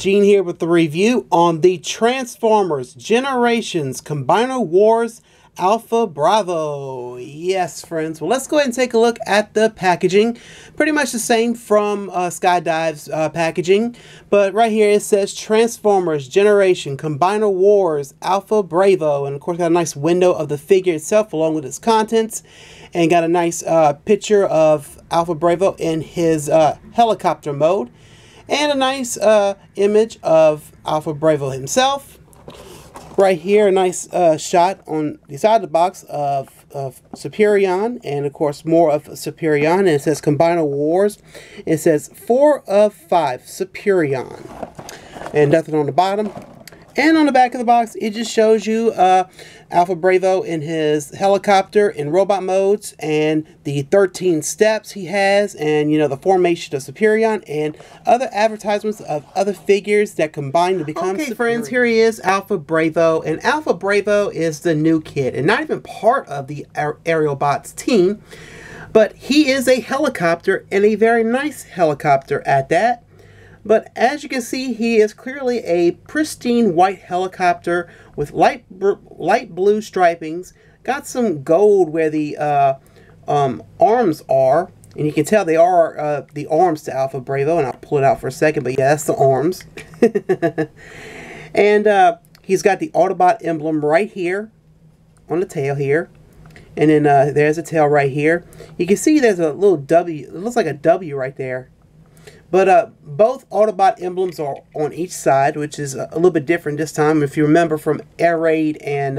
Eugene here with the review on the Transformers Generations Combiner Wars Alpha Bravo. Yes, friends. Well, let's go ahead and take a look at the packaging. Pretty much the same from Skydive's packaging. But right here it says Transformers Generation Combiner Wars Alpha Bravo. And of course got a nice window of the figure itself along with its contents. And got a nice picture of Alpha Bravo in his helicopter mode. And a nice image of Alpha Bravo himself. Right here, a nice shot on the side of the box of Superion, and of course more of Superion, and it says Combiner Wars. It says 4 of 5 Superion, and nothing on the bottom. And on the back of the box, it just shows you Alpha Bravo in his helicopter in robot modes, and the 13 steps he has, and you know, the formation of Superion, and other advertisements of other figures that combine to become Superion. Friends, here he is, Alpha Bravo, and Alpha Bravo is the new kid, and not even part of the Aerialbots team, but he is a helicopter, and a very nice helicopter at that. But as you can see, he is clearly a pristine white helicopter with light blue stripings. Got some gold where the arms are. And you can tell they are the arms to Alpha Bravo. And I'll pull it out for a second. But yeah, that's the arms. And he's got the Autobot emblem right here on the tail here. And then there's a tail right here. You can see there's a little W. It looks like a W right there. But both Autobot emblems are on each side, which is a little bit different this time. If you remember from Air Raid and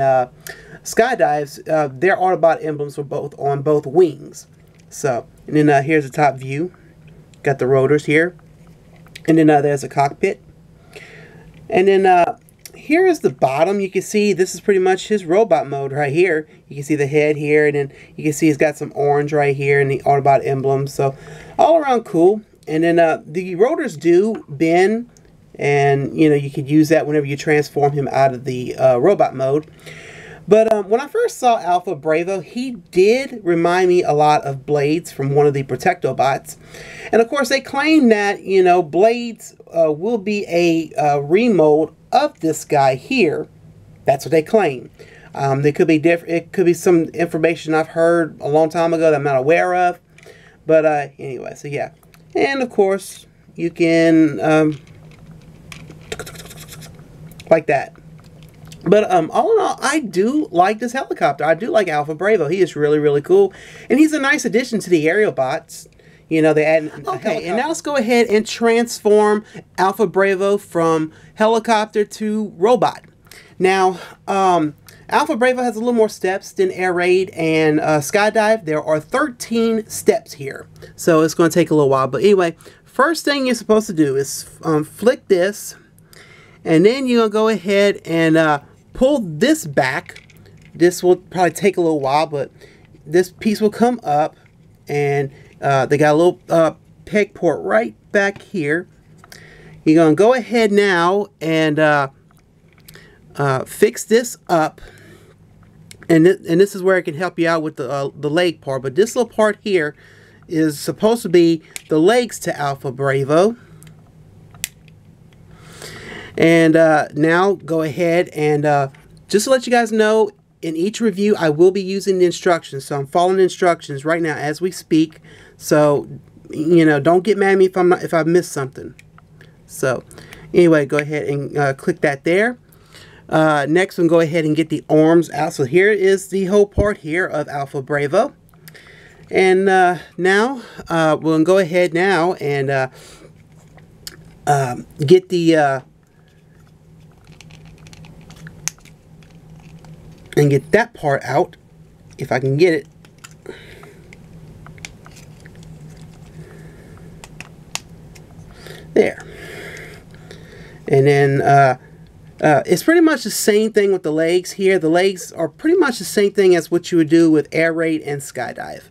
Skydives, their Autobot emblems were both on both wings. So, and then here's the top view. Got the rotors here. And then there's a cockpit. And then here is the bottom. You can see this is pretty much his robot mode right here. You can see the head here, and then you can see he's got some orange right here and the Autobot emblem. So, all around cool. And then the rotors do bend, and you know, you could use that whenever you transform him out of the robot mode. But when I first saw Alpha Bravo, he did remind me a lot of Blades from one of the Protectobots. And of course, they claim that, you know, Blades will be a remold of this guy here. That's what they claim. They could be different. It could be some information I've heard a long time ago that I'm not aware of. But anyway, so yeah. And of course, you can, like that. But all in all, I do like this helicopter. I do like Alpha Bravo. He is really, really cool. And he's a nice addition to the Aerialbots. You know, they add... Okay, and now let's go ahead and transform Alpha Bravo from helicopter to robot. Now, Alpha Bravo has a little more steps than Air Raid and Skydive. There are 13 steps here. So it's going to take a little while. But anyway, first thing you're supposed to do is flick this. And then you're going to go ahead and pull this back. This will probably take a little while, but this piece will come up. And they got a little peg port right back here. You're going to go ahead now and fix this up. And this is where it can help you out with the leg part. But this little part here is supposed to be the legs to Alpha Bravo. And now go ahead and just to let you guys know, in each review I will be using the instructions. So I'm following the instructions right now as we speak. So, you know, don't get mad at me if I missed something. So anyway, go ahead and click that there. Next, we'll go ahead and get the arms out. So here is the whole part here of Alpha Bravo. And now, we'll go ahead now and get the... and get that part out, if I can get it. There. And then... it's pretty much the same thing with the legs here. The legs are pretty much the same thing as what you would do with Air Raid and Skydive.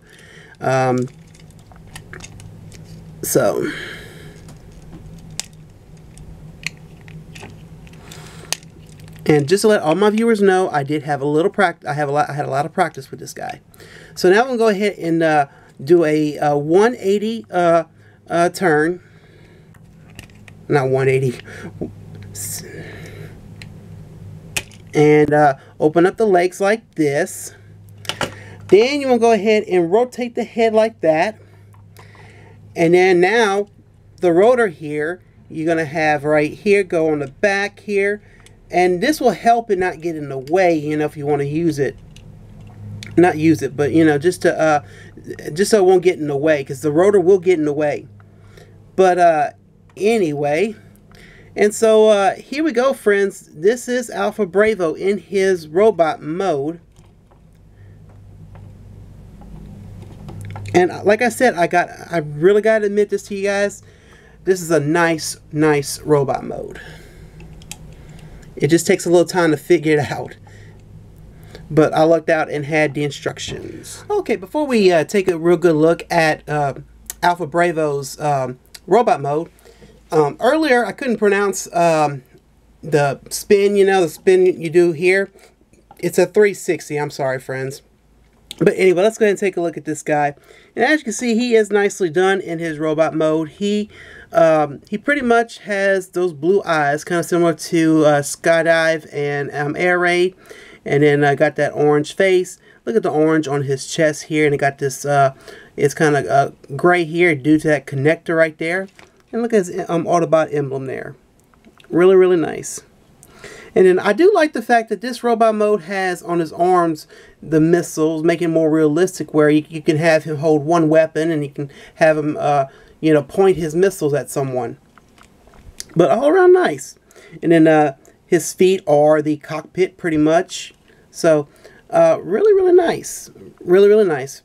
So, and just to let all my viewers know, I did have a little practice. I had a lot of practice with this guy. So now I'm gonna go ahead and do a 180 turn. not 180. And open up the legs like this. Then you want to go ahead and rotate the head like that. And then now the rotor here, you're going to have right here go on the back here. And this will help it not get in the way, you know, if you want to use it. Not use it, but, you know, just so it won't get in the way, because the rotor will get in the way. But anyway, and so here we go, friends. This is Alpha Bravo in his robot mode. And like I said, I really got to admit this to you guys. This is a nice robot mode. It just takes a little time to figure it out. But I looked out and had the instructions. Okay, before we take a real good look at Alpha Bravo's robot mode, earlier I couldn't pronounce the spin, you know, the spin you do here. It's a 360, I'm sorry, friends. But anyway, let's go ahead and take a look at this guy. And as you can see, he is nicely done in his robot mode. He pretty much has those blue eyes, kind of similar to Skydive and Air Raid. And then I got that orange face. Look at the orange on his chest here. And it got this, it's kind of gray here due to that connector right there. And look at his Autobot emblem there. Really, really nice. And then I do like the fact that this robot mode has on his arms the missiles, making it more realistic, where you can have him hold one weapon and you can have him, you know, point his missiles at someone. But all around nice. And then his feet are the cockpit pretty much. So really, really nice. Really, really nice.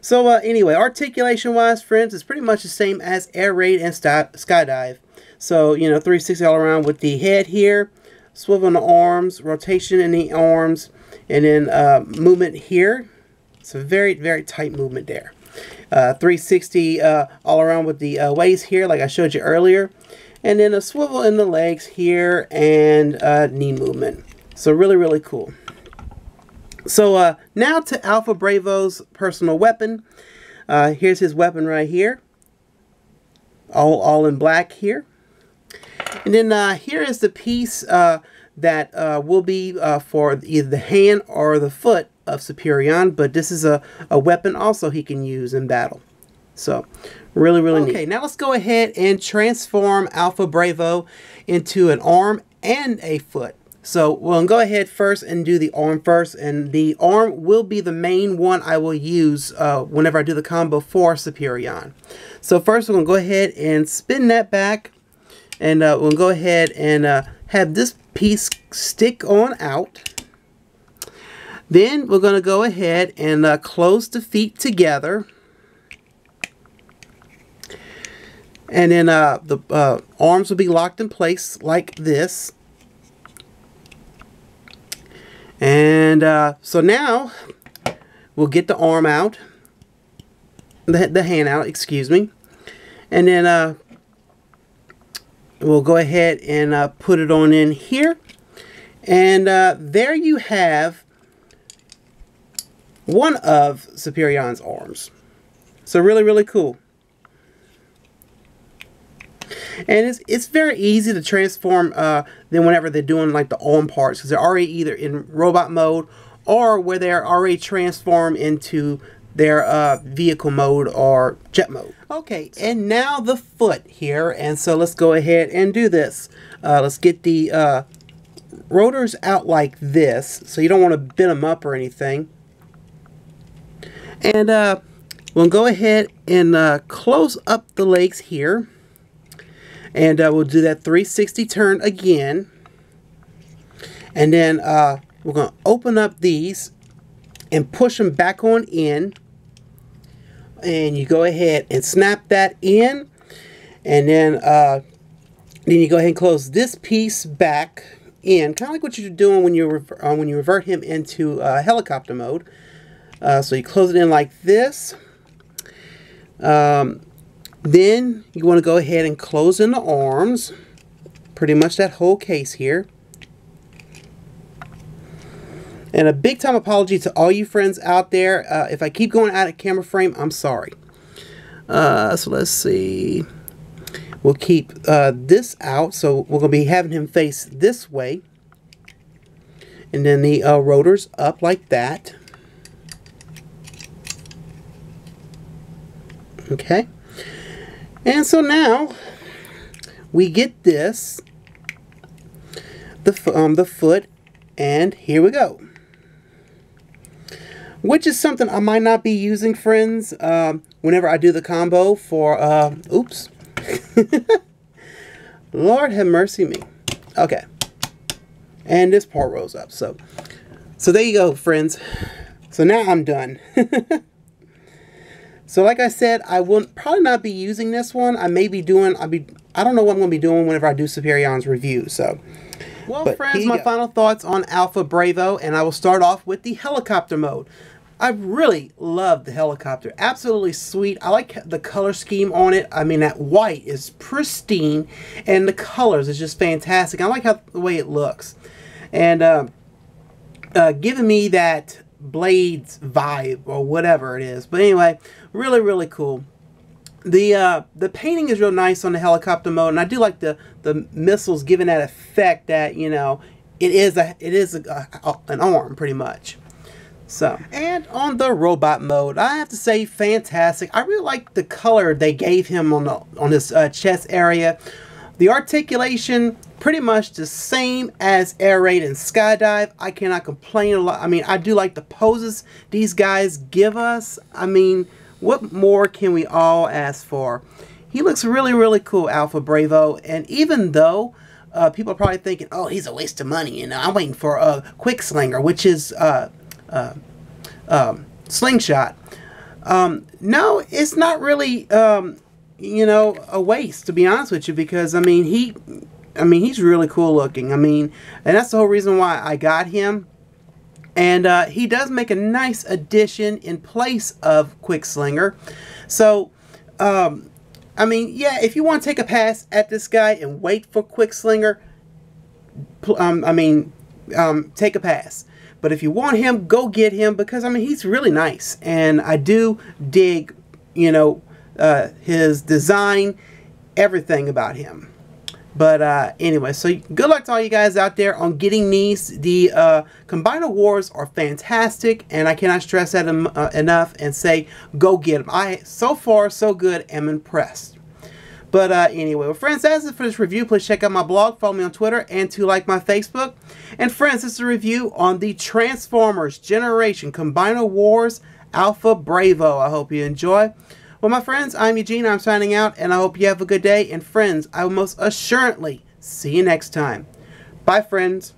So anyway, articulation wise, friends, it's pretty much the same as Air Raid and Skydive. So, you know, 360 all around with the head here. Swivel in the arms, rotation in the arms, and then movement here. It's a very, very tight movement there. 360 all around with the waist here, like I showed you earlier. And then a swivel in the legs here and knee movement. So really, really cool. So now to Alpha Bravo's personal weapon. Here's his weapon right here. All in black here. And then here is the piece that will be for either the hand or the foot of Superion, but this is a weapon also he can use in battle. So, really, really neat. Okay, now let's go ahead and transform Alpha Bravo into an arm and a foot. So, we'll go ahead first and do the arm first, and the arm will be the main one I will use whenever I do the combo for Superion. So, first we're going to go ahead and spin that back. And we'll go ahead and have this piece stick on out. Then we're going to go ahead and close the feet together. And then the arms will be locked in place like this. And so now we'll get the arm out. The hand out, excuse me. And then we'll go ahead and put it on in here. And there you have one of Superion's arms. So really, really cool. And it's very easy to transform them whenever they're doing like the arm parts, because they're already either in robot mode or where they're already transformed into their vehicle mode or jet mode. Okay, and now the foot here, and so let's go ahead and do this. Let's get the rotors out like this, so you don't want to bend them up or anything. And we'll go ahead and close up the legs here, and we'll do that 360 turn again. And then we're going to open up these and push them back on in. And you go ahead and snap that in, and then you go ahead and close this piece back in, kind of like what you're doing when you revert him into helicopter mode. So you close it in like this. Then you want to go ahead and close in the arms, pretty much that whole case here. And a big time apology to all you friends out there. If I keep going out of camera frame, I'm sorry. So let's see. We'll keep this out, so we're going to be having him face this way. And then the rotors up like that. Okay. And so now we get this, the foot, and here we go. Which is something I might not be using, friends, whenever I do the combo for, oops. Lord have mercy me. Okay. And this part rolls up. So there you go, friends. So now I'm done. So like I said, I will probably not be using this one. I may be doing, I don't know what I'm going to be doing whenever I do Superion's review. So, well, friends, my final thoughts on Alpha Bravo, and I will start off with the helicopter mode. I really love the helicopter. Absolutely sweet. I like the color scheme on it. I mean, that white is pristine, and the colors is just fantastic. I like the way it looks. And giving me that Blades vibe or whatever it is. But anyway, really, really cool. The painting is real nice on the helicopter mode, and I do like the missiles giving that effect that, you know, it is an arm pretty much. So, and on the robot mode, I have to say, fantastic. I really like the color they gave him on his chest area. The articulation, pretty much the same as Air Raid and Skydive. I cannot complain a lot. I mean, I do like the poses these guys give us. I mean, what more can we all ask for? He looks really, really cool, Alpha Bravo. And even though people are probably thinking, oh, he's a waste of money, you know, I'm waiting for a Quickslinger, which is Slingshot. No, it's not really you know, a waste, to be honest with you, because I mean he's really cool looking. I mean, and that's the whole reason why I got him. And he does make a nice addition in place of Quickslinger. So I mean, yeah, if you want to take a pass at this guy and wait for Quickslinger, take a pass. But if you want him, go get him, because I mean he's really nice, and I do dig, you know, his design, everything about him. But anyway, so good luck to all you guys out there on getting these. The Combiner Wars are fantastic, and I cannot stress that enough and say go get them. So far so good, am impressed. But anyway, well, friends, that's it for this review. Please check out my blog, follow me on Twitter, and to like my Facebook. And friends, this is a review on the Transformers Generation Combiner Wars Alpha Bravo. I hope you enjoy. Well, my friends, I'm Eugene. I'm signing out, and I hope you have a good day. And friends, I will most assuredly see you next time. Bye, friends.